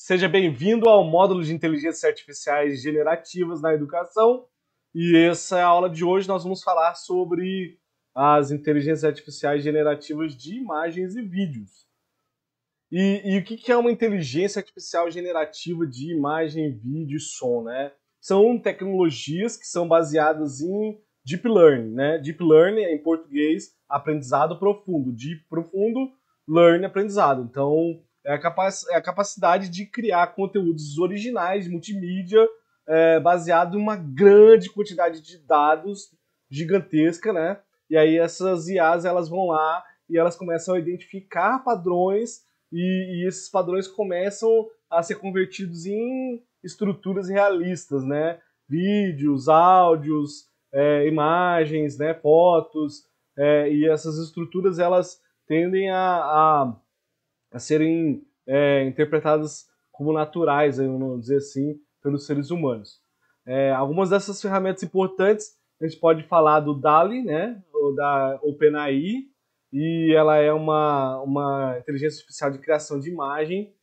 Seja bem-vindo ao módulo de inteligências artificiais generativas na educação. E essa é a aula de hoje. Nós vamos falar sobre as inteligências artificiais generativas de imagens e vídeos. E o que é uma inteligência artificial generativa de imagem, vídeo e som, né? São tecnologias que são baseadas em Deep Learning, né? Deep Learning é, em português, aprendizado profundo. Deep, profundo, Learning, aprendizado. Então, é a capacidade de criar conteúdos originais, multimídia, baseado em uma grande quantidade de dados gigantesca, né? E aí essas IAs, elas vão lá e elas começam a identificar padrões e esses padrões começam a ser convertidos em estruturas realistas, né? Vídeos, áudios, imagens, né? Fotos, e essas estruturas elas tendem a serem interpretadas como naturais, vamos dizer assim, pelos seres humanos. Algumas dessas ferramentas importantes, a gente pode falar do DALL-E, né? Ou da OpenAI, e ela é uma inteligência artificial de criação de imagem.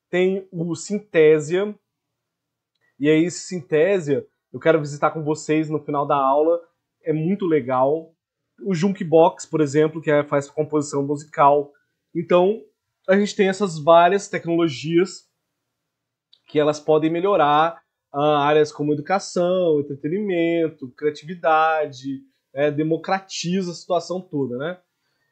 Tem o Synthesia, e aí esse Synthesia eu quero visitar com vocês no final da aula, é muito legal. O Junkbox, por exemplo, que faz composição musical. Então, a gente tem essas várias tecnologias que elas podem melhorar áreas como educação, entretenimento, criatividade, democratiza a situação toda, né?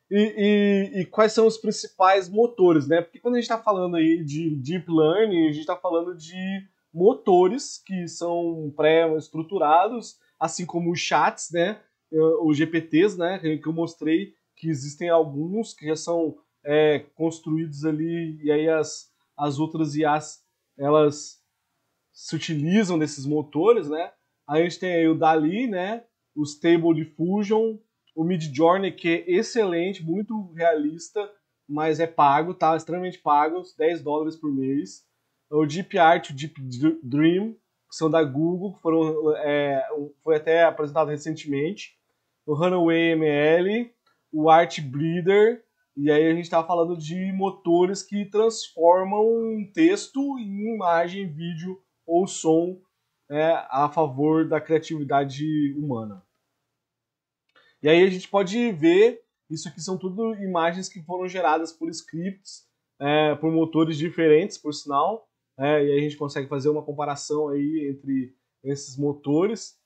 E quais são os principais motores, né? Porque quando a gente está falando aí de Deep Learning, a gente está falando de motores que são pré-estruturados, assim como os chats, né? Os GPTs, né? Que eu mostrei que existem alguns que já são construídos ali, e aí as outras IAs, elas se utilizam desses motores, né? Aí a gente tem aí o DALL-E, né? O Stable Diffusion, o Midjourney, que é excelente, muito realista, mas é pago, tá? Extremamente pago, $10 por mês. O Deep Art, o Deep Dream, que são da Google, que foi até apresentado recentemente. O Runway ML, o Art Breeder, e aí a gente está falando de motores que transformam texto em imagem, vídeo ou som a favor da criatividade humana. E aí a gente pode ver, isso aqui são tudo imagens que foram geradas por scripts, por motores diferentes, por sinal, e aí a gente consegue fazer uma comparação aí entre esses motores,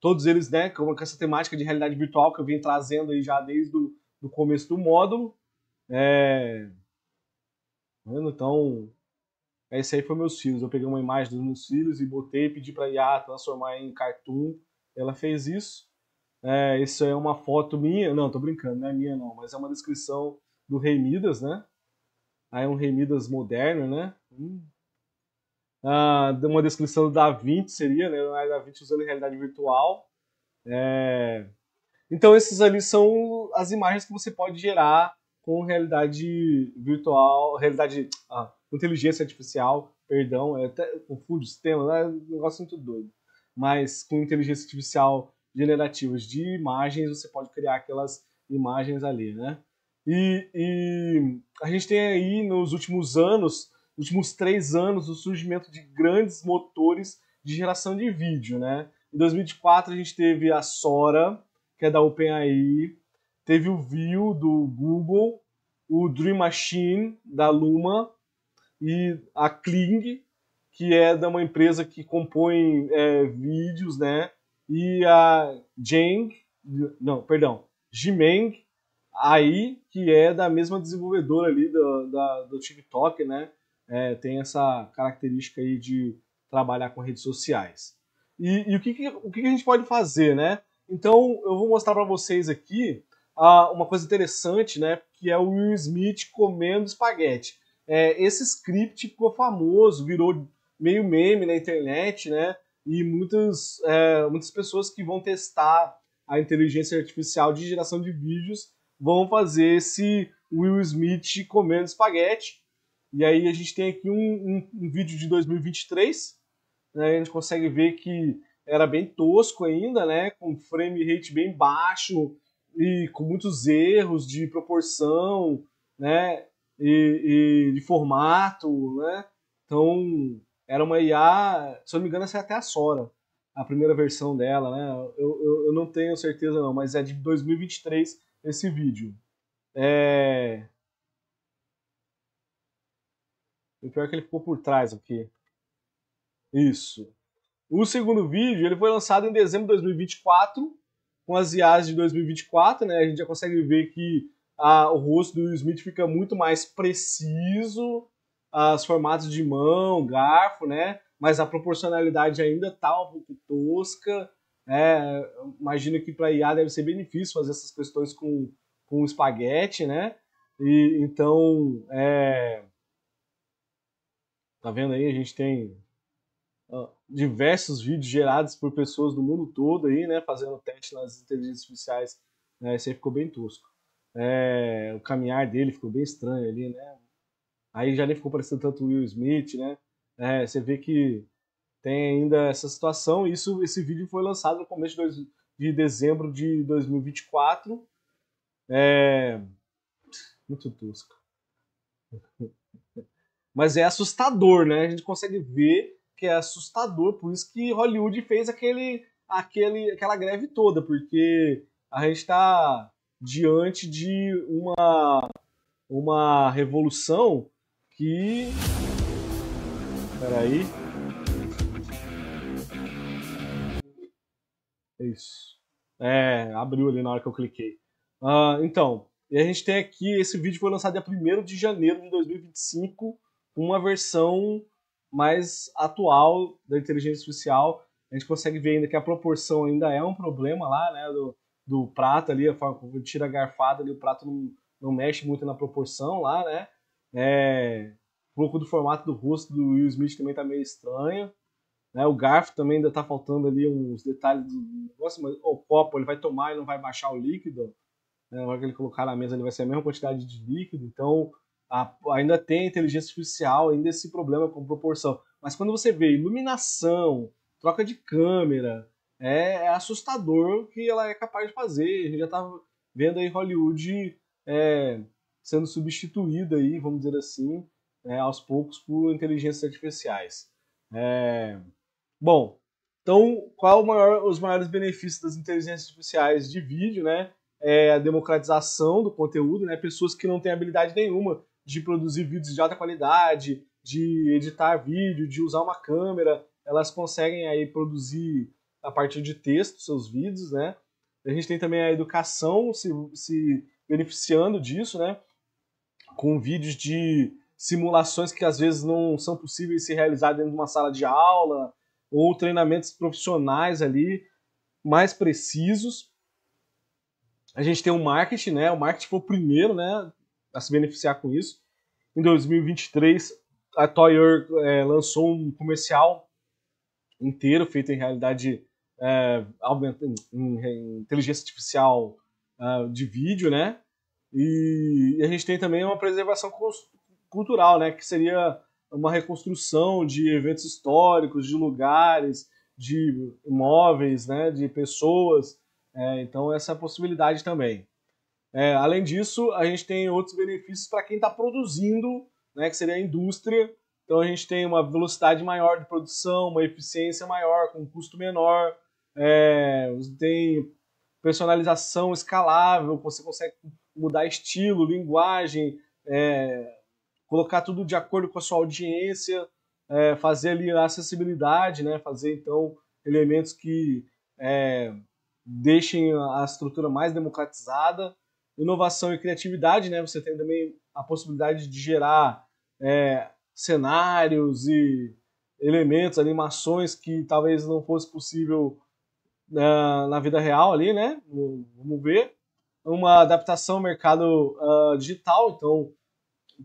todos eles, né, com essa temática de realidade virtual que eu vim trazendo aí já desde o começo do módulo. Então, esse aí foi meus filhos. Eu peguei uma imagem dos meus filhos e botei, pedi para a IA transformar em cartoon. Ela fez isso. Isso é uma foto minha. Não, tô brincando, não é minha não, mas é uma descrição do Rei Midas, né? Aí é um Rei Midas moderno, né? Uma descrição do Da Vinci seria, né? Da Vinci usando realidade virtual. Então esses ali são as imagens que você pode gerar com realidade virtual, inteligência artificial, perdão, até confundo o sistema, é um negócio muito doido. Mas com inteligência artificial generativas de imagens, você pode criar aquelas imagens ali, né? E a gente tem aí nos últimos anos, nos últimos 3 anos, o surgimento de grandes motores de geração de vídeo, né? Em 2004 a gente teve a Sora, que é da OpenAI, teve o View do Google, o Dream Machine da Luma e a Kling, que é de uma empresa que compõe vídeos, né? E a Gemeng AI, que é da mesma desenvolvedora ali do TikTok, né? Tem essa característica aí de trabalhar com redes sociais. E o que a gente pode fazer, né? Então, eu vou mostrar para vocês aqui uma coisa interessante, né? Que é o Will Smith comendo espaguete. Esse script ficou famoso, virou meio meme na internet, né? E muitas pessoas que vão testar a inteligência artificial de geração de vídeos vão fazer esse Will Smith comendo espaguete. E aí a gente tem aqui um vídeo de 2023, né? A gente consegue ver que era bem tosco ainda, né? Com frame rate bem baixo e com muitos erros de proporção, né? e de formato, né? Então, era uma IA, se eu não me engano, essa é até a Sora, a primeira versão dela, né? Eu não tenho certeza não, mas é de 2023 esse vídeo. O pior é que ele ficou por trás aqui. Isso. O segundo vídeo ele foi lançado em dezembro de 2024, com as IAs de 2024, né? A gente já consegue ver que o rosto do Will Smith fica muito mais preciso, os formatos de mão, garfo, né? Mas a proporcionalidade ainda tá um pouco tosca. Né? Imagino que para IA deve ser bem difícil fazer essas questões com espaguete, né? E então, tá vendo aí? A gente tem diversos vídeos gerados por pessoas do mundo todo aí, né, fazendo teste nas inteligências artificiais, né, esse aí ficou bem tosco. O caminhar dele ficou bem estranho ali, né, aí já nem ficou parecendo tanto o Will Smith, né, você vê que tem ainda essa situação, esse vídeo foi lançado no começo de dezembro de 2024, muito tosco. Mas é assustador, né? A gente consegue ver que é assustador, por isso que Hollywood fez aquela greve toda, porque a gente está diante de uma revolução que. Peraí. É isso. Abriu ali na hora que eu cliquei. Então, e a gente tem aqui, esse vídeo foi lançado dia 1º de janeiro de 2025, uma versão mais atual da inteligência artificial. A gente consegue ver ainda que a proporção ainda é um problema lá, né, do prato ali, a forma como tira a garfada ali, o prato não mexe muito na proporção lá, né. Um pouco do formato do rosto do Will Smith também tá meio estranho. Né, o garfo também ainda está faltando ali uns detalhes do negócio, mas o copo ele vai tomar e não vai baixar o líquido. Né, na hora que ele colocar na mesa ele vai ser a mesma quantidade de líquido. Então ainda tem inteligência artificial, ainda esse problema com proporção. Mas quando você vê iluminação, troca de câmera, é assustador o que ela é capaz de fazer. A gente já está vendo aí Hollywood sendo substituída aí, vamos dizer assim, aos poucos por inteligências artificiais. Bom, então, os maiores benefícios das inteligências artificiais de vídeo, né? É a democratização do conteúdo, né? Pessoas que não têm habilidade nenhuma de produzir vídeos de alta qualidade, de editar vídeo, de usar uma câmera, elas conseguem aí produzir a partir de texto seus vídeos, né? A gente tem também a educação se beneficiando disso, né? Com vídeos de simulações que às vezes não são possíveis de ser realizadas dentro de uma sala de aula, ou treinamentos profissionais ali mais precisos. A gente tem o marketing, né? O marketing foi o primeiro, né, a se beneficiar com isso. Em 2023, a Toyer lançou um comercial inteiro feito em realidade em inteligência artificial de vídeo, né? E a gente tem também uma preservação cultural, né? Que seria uma reconstrução de eventos históricos, de lugares, de imóveis, né? De pessoas. Então, essa é a possibilidade também. Além disso, a gente tem outros benefícios para quem está produzindo, né? Que seria a indústria. Então, a gente tem uma velocidade maior de produção, uma eficiência maior, com um custo menor. Você tem personalização escalável, você consegue mudar estilo, linguagem, colocar tudo de acordo com a sua audiência, fazer ali a acessibilidade, né? Fazer então elementos que deixem a estrutura mais democratizada. Inovação e criatividade, né? Você tem também a possibilidade de gerar cenários e elementos, animações que talvez não fosse possível na vida real ali, né? Vamos ver. Uma adaptação ao mercado digital, então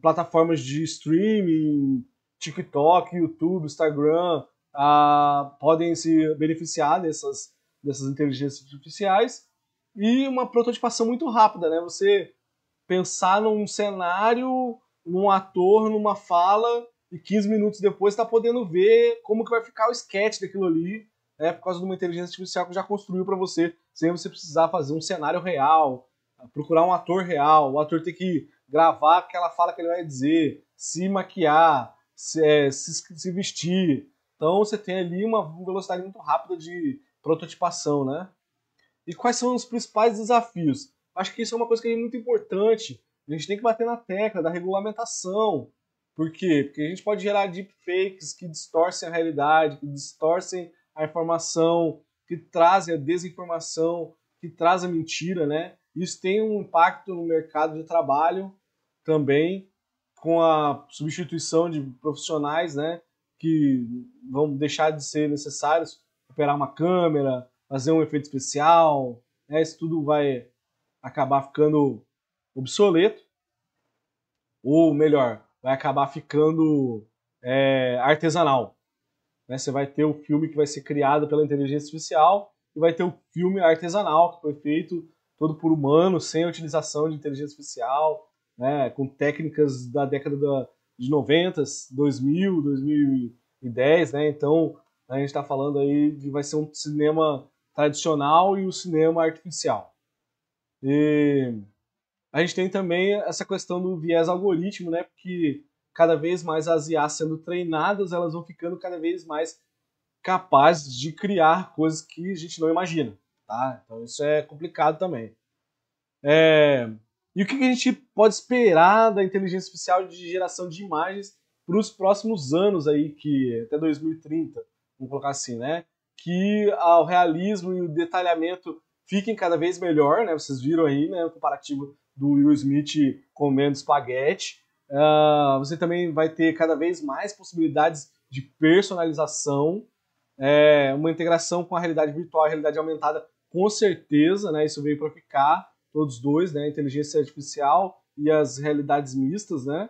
plataformas de streaming, TikTok, YouTube, Instagram, podem se beneficiar dessas inteligências artificiais. E uma prototipação muito rápida, né? Você pensar num cenário, num ator, numa fala, e 15 minutos depois está podendo ver como que vai ficar o sketch daquilo ali, por causa de uma inteligência artificial que já construiu para você, sem você precisar fazer um cenário real, procurar um ator real, o ator ter que gravar aquela fala que ele vai dizer, se maquiar, se vestir. Então você tem ali uma velocidade muito rápida de prototipação, né? E quais são os principais desafios? Acho que isso é uma coisa que é muito importante. A gente tem que bater na tecla da regulamentação. Por quê? Porque a gente pode gerar deepfakes que distorcem a realidade, que distorcem a informação, que trazem a desinformação, que trazem a mentira, né? Isso tem um impacto no mercado de trabalho também, com a substituição de profissionais, né? Que vão deixar de ser necessários operar uma câmera, fazer um efeito especial, né? Isso tudo vai acabar ficando obsoleto, ou melhor, vai acabar ficando artesanal. Né? Você vai ter o filme que vai ser criado pela inteligência artificial e vai ter o filme artesanal, que foi feito todo por humano, sem a utilização de inteligência artificial, né? Com técnicas da década de 90, 2000, 2010, né? Então, a gente está falando aí de vai ser um cinema tradicional e o cinema artificial. E a gente tem também essa questão do viés algoritmo, né? Porque cada vez mais as IAs sendo treinadas, elas vão ficando cada vez mais capazes de criar coisas que a gente não imagina, tá? Então isso é complicado também. E o que a gente pode esperar da inteligência artificial de geração de imagens para os próximos anos aí, que até 2030, vamos colocar assim, né? Que o realismo e o detalhamento fiquem cada vez melhor, né? Vocês viram aí, né, o comparativo do Will Smith comendo espaguete. Você também vai ter cada vez mais possibilidades de personalização, uma integração com a realidade virtual e a realidade aumentada, com certeza, né? Isso veio para ficar, todos dois, né? A inteligência artificial e as realidades mistas, né?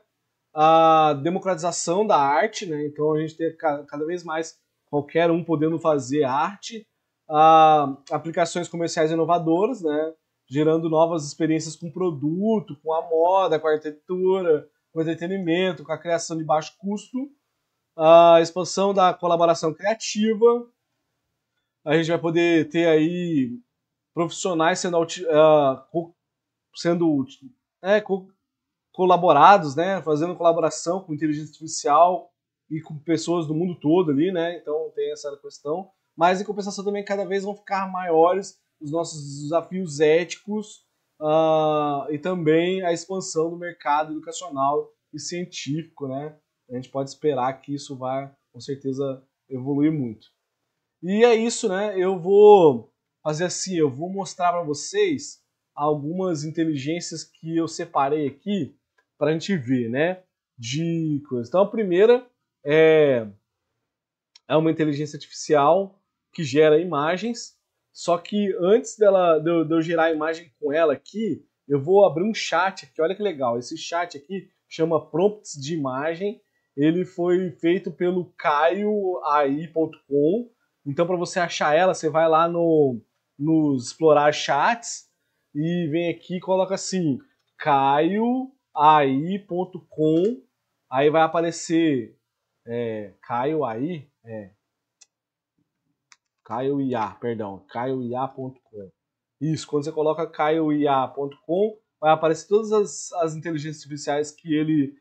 A democratização da arte, né? Então a gente tem cada vez mais qualquer um podendo fazer arte, aplicações comerciais inovadoras, né? Gerando novas experiências com produto, com a moda, com a arquitetura, com o entretenimento, com a criação de baixo custo, a expansão da colaboração criativa. A gente vai poder ter aí profissionais sendo colaborados, né, fazendo colaboração com inteligência artificial e com pessoas do mundo todo ali, né? Então tem essa questão. Mas em compensação também cada vez vão ficar maiores os nossos desafios éticos e também a expansão do mercado educacional e científico, né? A gente pode esperar que isso vai, com certeza, evoluir muito. E é isso, né? Eu vou fazer assim, eu vou mostrar para vocês algumas inteligências que eu separei aqui para a gente ver, né? De coisas. Então, a primeira é uma inteligência artificial que gera imagens, só que antes de eu gerar a imagem com ela aqui, eu vou abrir um chat aqui, olha que legal. Esse chat aqui chama Prompts de Imagem, ele foi feito pelo caioai.com. Então, para você achar ela, você vai lá no explorar chats e vem aqui e coloca assim, caioai.com, aí vai aparecer caioai, caioia.com. Isso, quando você coloca caioia.com, vai aparecer todas as inteligências artificiais que ele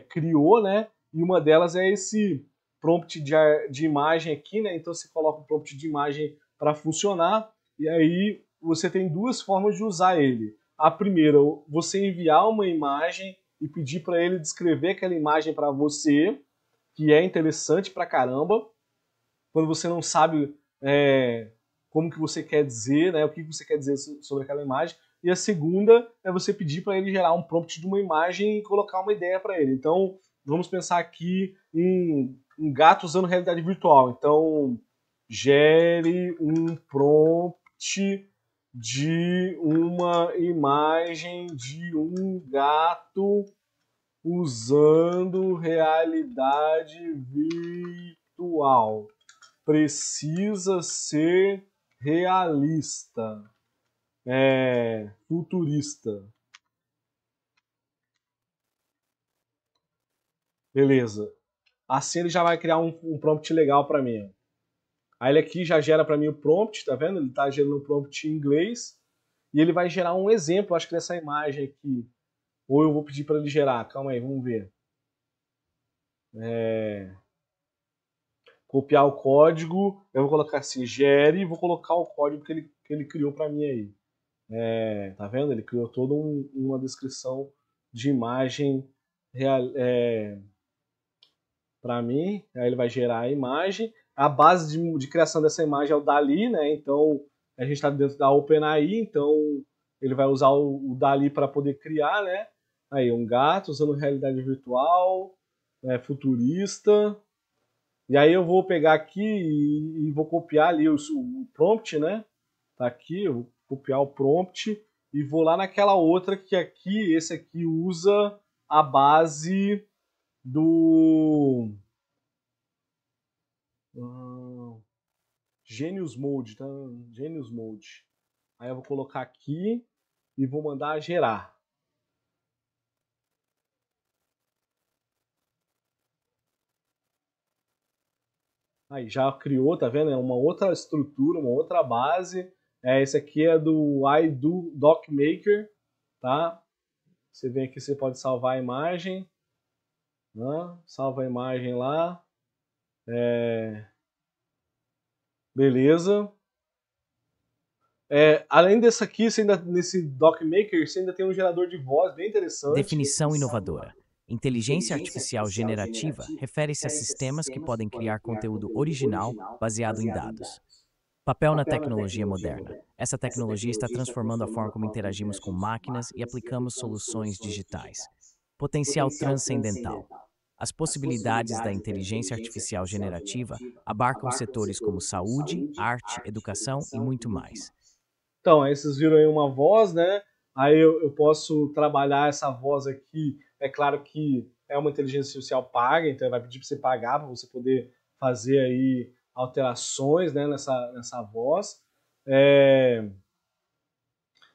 criou, né? E uma delas é esse prompt de imagem aqui, né? Então você coloca o prompt de imagem para funcionar e aí você tem duas formas de usar ele. A primeira, você enviar uma imagem e pedir para ele descrever aquela imagem para você, que é interessante pra caramba, quando você não sabe como que você quer dizer, né? O que você quer dizer sobre aquela imagem. E a segunda é você pedir para ele gerar um prompt de uma imagem e colocar uma ideia para ele. Então, vamos pensar aqui em um gato usando realidade virtual. Então, gere um prompt de uma imagem de um gato usando realidade virtual. Precisa ser realista, futurista. Beleza. Assim ele já vai criar um prompt legal para mim. Aí ele aqui já gera para mim o prompt, tá vendo? Ele tá gerando um prompt em inglês. e ele vai gerar um exemplo, acho que dessa imagem aqui. Ou eu vou pedir para ele gerar, calma aí, vamos ver. Copiar o código, eu vou colocar assim, gere, e vou colocar o código que ele criou para mim aí. Tá vendo? Ele criou toda uma descrição de imagem para mim. Aí ele vai gerar a imagem. A base de criação dessa imagem é o DALL-E, né? Então a gente está dentro da OpenAI, então ele vai usar o DALL-E para poder criar, né? Aí um gato usando realidade virtual, futurista. E aí eu vou pegar aqui e vou copiar ali o prompt, né? Tá aqui, eu vou copiar o prompt e vou lá naquela outra que aqui, esse aqui usa a base do Genius Mode, tá? Genius Mode. Aí eu vou colocar aqui e vou mandar gerar. Aí já criou, tá vendo? É uma outra estrutura, uma outra base. Esse aqui é do iDoc-Maker, tá? Você vem aqui, você pode salvar a imagem, né? Salva a imagem lá. Beleza. Além desse aqui, nesse DocMaker, você ainda tem um gerador de voz bem interessante. Definição inovadora. Inteligência artificial generativa refere-se a sistemas que podem criar conteúdo original baseado em dados. Papel na tecnologia moderna. Essa tecnologia está transformando a forma como interagimos com máquinas e aplicamos soluções digitais. Potencial transcendental. As possibilidades da inteligência artificial generativa abarcam setores como saúde, arte, educação e muito mais. Então, aí vocês viram aí uma voz, né? Aí eu posso trabalhar essa voz aqui. É claro que é uma inteligência artificial paga, então vai pedir para você pagar para você poder fazer aí alterações, né, nessa voz.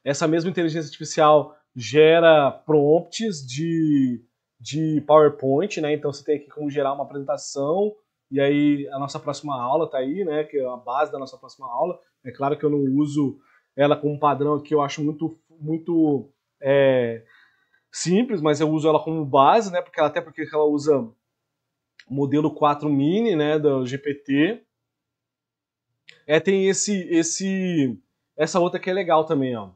Essa mesma inteligência artificial gera prompts de PowerPoint, né? Então você tem aqui como gerar uma apresentação, e aí a nossa próxima aula está aí, né? Que é a base da nossa próxima aula. É claro que eu não uso ela como padrão aqui, eu acho muito simples, mas eu uso ela como base, né? Até porque ela usa o modelo 4 mini, né? Do GPT. Tem essa outra que é legal também, ó.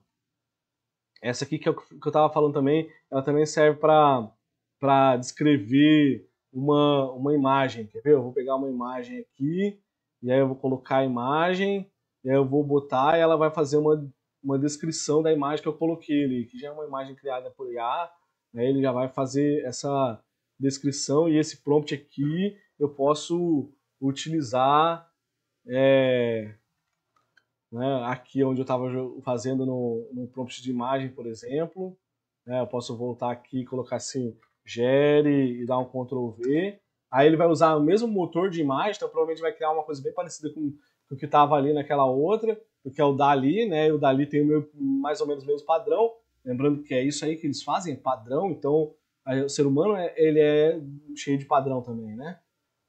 Essa aqui que eu estava falando também, ela também serve para descrever uma imagem. Quer ver? Eu vou pegar uma imagem aqui, e aí eu vou colocar a imagem, e aí eu vou botar, e ela vai fazer uma descrição da imagem que eu coloquei ali, que já é uma imagem criada por IA, né? Ele já vai fazer essa descrição, e esse prompt aqui eu posso utilizar né, aqui onde eu estava fazendo no prompt de imagem, por exemplo. Né, eu posso voltar aqui e colocar assim, gere e dar um Ctrl V. Aí ele vai usar o mesmo motor de imagem, então provavelmente vai criar uma coisa bem parecida com o que estava ali naquela outra, que é o DALL-E, né? E o DALL-E tem mais ou menos o mesmo padrão. Lembrando que é isso aí que eles fazem, padrão. Então o ser humano ele é cheio de padrão também, né?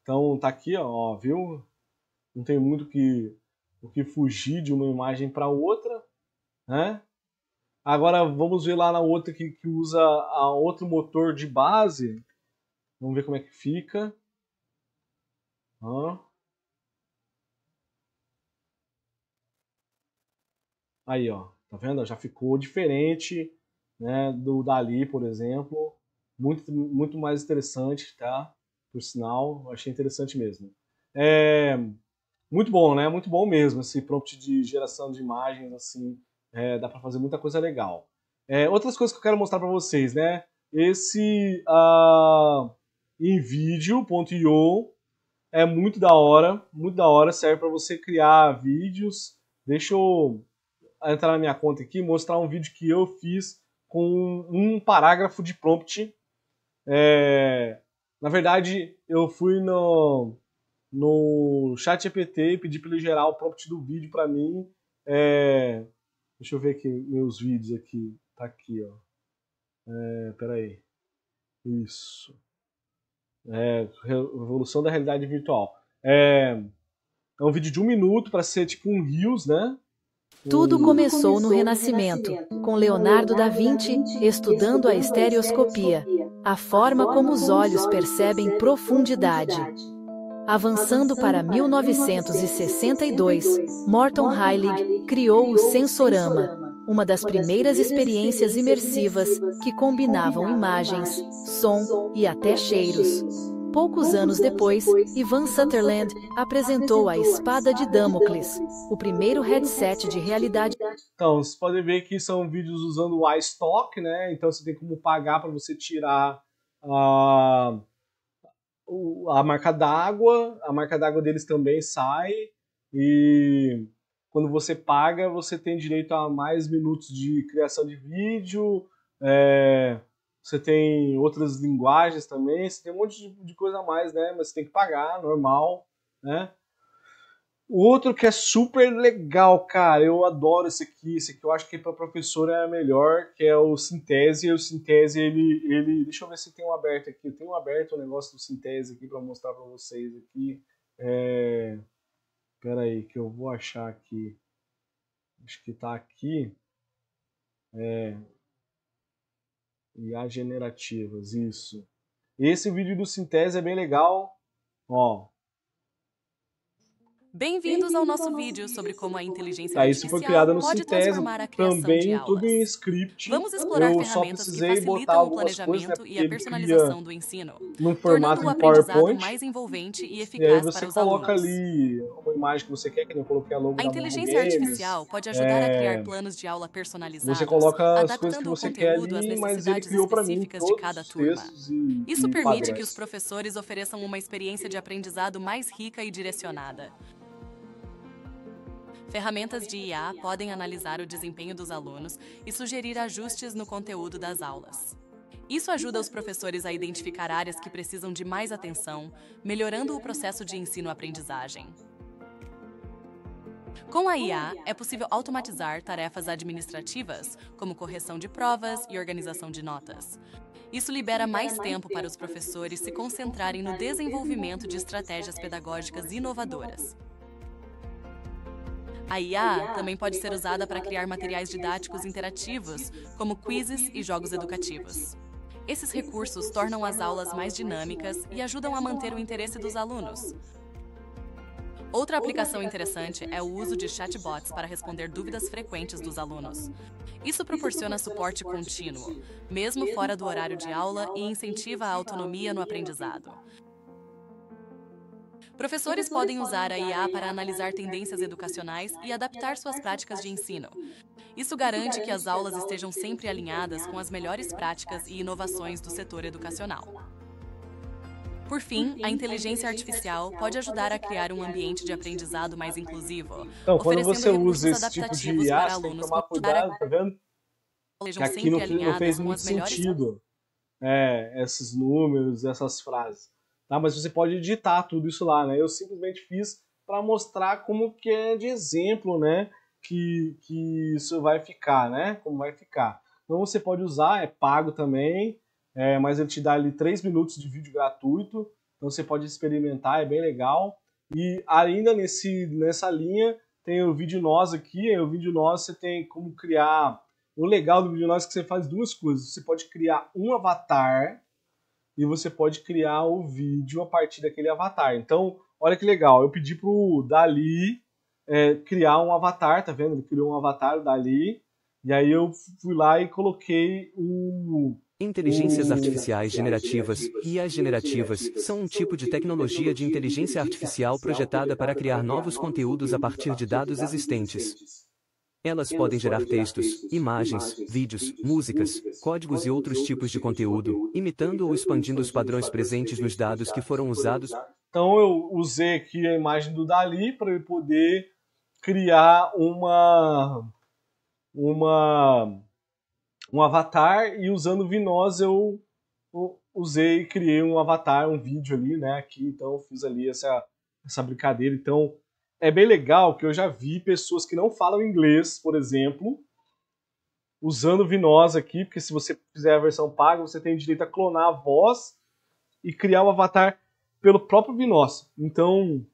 Então tá aqui, ó, viu? Não tem muito o que fugir de uma imagem para outra, né? Agora vamos ver lá na outra que usa outro motor de base. Vamos ver como é que fica. Aí, ó, tá vendo? Já ficou diferente, né, do DALL-E, por exemplo. Muito mais interessante, tá? Por sinal, achei interessante mesmo. Muito bom, né? Muito bom mesmo esse prompt de geração de imagens, assim, dá para fazer muita coisa legal. Outras coisas que eu quero mostrar para vocês, né? Esse InVideo.io é muito da hora, serve para você criar vídeos. Deixa eu entrar na minha conta aqui e mostrar um vídeo que eu fiz com um parágrafo de prompt. Na verdade, eu fui no ChatGPT e pedi para ele gerar o prompt do vídeo para mim. Deixa eu ver aqui meus vídeos aqui. Tá aqui, ó. Peraí. Isso. Revolução da realidade virtual. É um vídeo de 1 minuto para ser tipo um Reels, né? Tudo começou no Renascimento, com Leonardo da Vinci estudando a estereoscopia, a forma como os olhos percebem profundidade. Avançando para 1962, Morton Heilig criou o sensorama, uma das primeiras experiências imersivas que combinavam imagens, som e até cheiros. Poucos anos depois, Ivan Sutherland apresentou a Espada de Damocles, o primeiro headset de realidade. Então, vocês podem ver que são vídeos usando o iStock, né? Então você tem como pagar para você tirar a marca d'água deles também sai, e quando você paga, você tem direito a mais minutos de criação de vídeo, você tem outras linguagens também, você tem um monte de coisa a mais, né? Mas você tem que pagar, normal, né? O outro que é super legal, cara, eu adoro esse aqui eu acho que para professor é melhor, que é o Synthese. O Synthese, ele... Deixa eu ver se tem um aberto aqui. Eu tenho aberto o negócio do Synthese aqui para mostrar para vocês aqui. Pera aí, que eu vou achar aqui. Acho que tá aqui. IA generativas, isso. Esse vídeo do Synthese é bem legal, ó. Bem-vindos ao nosso vídeo sobre como a inteligência Isso foi artificial criada no pode Synthese, transformar a criação de também aulas. tudo em script. Vamos explorar Eu só ferramentas que precisei botar facilitam o algumas coisas, né, planejamento porque e a ele personalização cria do ensino, num tornando formato o de aprendizado PowerPoint, mais envolvente e e aí eficaz você para os coloca alunos. ali uma imagem que você quer, que nem eu coloquei a logo A da Mambo inteligência Games. artificial pode ajudar a criar planos de aula Você personalizados, coloca as coisas que adaptando o você quer conteúdo às ali, mas ele necessidades criou para mim específicas de todos cada os turma. textos Isso e permite que os padrões. professores ofereçam uma experiência de aprendizado mais rica e direcionada. Ferramentas de IA podem analisar o desempenho dos alunos e sugerir ajustes no conteúdo das aulas. Isso ajuda os professores a identificar áreas que precisam de mais atenção, melhorando o processo de ensino-aprendizagem. Com a IA, é possível automatizar tarefas administrativas, como correção de provas e organização de notas. Isso libera mais tempo para os professores se concentrarem no desenvolvimento de estratégias pedagógicas inovadoras. A IA também pode ser usada para criar materiais didáticos interativos, como quizzes e jogos educativos. Esses recursos tornam as aulas mais dinâmicas e ajudam a manter o interesse dos alunos. Outra aplicação interessante é o uso de chatbots para responder dúvidas frequentes dos alunos. Isso proporciona suporte contínuo, mesmo fora do horário de aula, e incentiva a autonomia no aprendizado. Professores podem usar a IA para analisar tendências educacionais e adaptar suas práticas de ensino. Isso garante que as aulas estejam sempre alinhadas com as melhores práticas e inovações do setor educacional. Por fim, a inteligência artificial pode ajudar a criar um ambiente de aprendizado mais inclusivo, Então, quando você oferecendo usa recursos esse tipo de adaptativos IA, para você tem que alunos tomar cuidado, tá vendo? Que sejam aqui sempre não fez alinhadas com muito as melhores. sentido, esses números, essas frases. Tá? Mas você pode editar tudo isso lá, né? Eu simplesmente fiz para mostrar como que é de exemplo, né? Que isso vai ficar, né? Como vai ficar. Então você pode usar, é pago também, mas ele te dá ali 3 minutos de vídeo gratuito. Então você pode experimentar, é bem legal. E ainda nessa linha tem o Vídeo Nós aqui. O Vídeo Nós você tem como criar. O legal do Vídeo Nós é que você faz duas coisas. Você pode criar um avatar e você pode criar o vídeo a partir daquele avatar. Então, olha que legal. Eu pedi pro Dali criar um avatar, tá vendo? Ele criou um avatar, o Dali. E aí eu fui lá e coloquei Inteligências artificiais generativas, IAs generativas, são um tipo de tecnologia de inteligência artificial projetada para criar novos conteúdos a partir de dados existentes. Elas podem gerar textos, imagens, vídeos, músicas, códigos e outros tipos de conteúdo, imitando ou expandindo os padrões presentes nos dados que foram usados. Então eu usei aqui a imagem do Dali para ele poder criar um avatar, e usando o Vinoz eu usei e criei um avatar, um vídeo ali, né, aqui. Então eu fiz ali essa brincadeira. Então é bem legal que eu já vi pessoas que não falam inglês, por exemplo, usando o Vinoz aqui, porque se você fizer a versão paga, você tem direito a clonar a voz e criar o avatar pelo próprio Vinoz. Então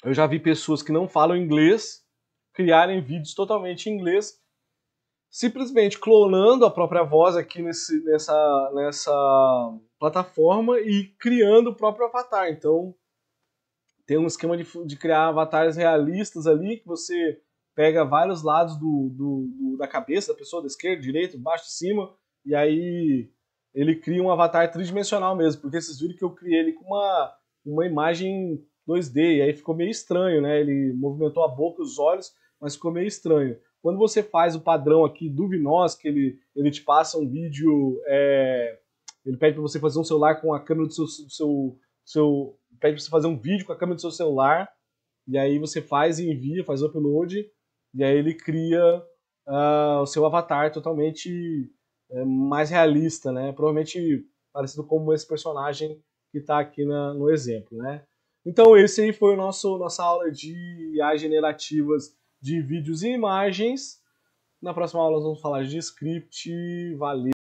eu já vi pessoas que não falam inglês criarem vídeos totalmente em inglês, simplesmente clonando a própria voz aqui nessa plataforma e criando o próprio avatar. Então, tem um esquema de criar avatares realistas ali, que você pega vários lados da cabeça da pessoa, da esquerda, direita, baixo, de cima, e aí ele cria um avatar tridimensional mesmo, porque vocês viram que eu criei ele com uma imagem 2D, e aí ficou meio estranho, né? Ele movimentou a boca, os olhos, mas ficou meio estranho. Quando você faz o padrão aqui do Vinoss, que ele te passa um vídeo, ele pede para você fazer um celular com a câmera do seu pede para você fazer um vídeo com a câmera do seu celular, e aí você faz e envia, faz o upload, e aí ele cria o seu avatar totalmente mais realista, né? Provavelmente parecido com esse personagem que está aqui no exemplo, né? Então esse aí foi nossa aula de IA generativas de vídeos e imagens. Na próxima aula nós vamos falar de script. Valeu!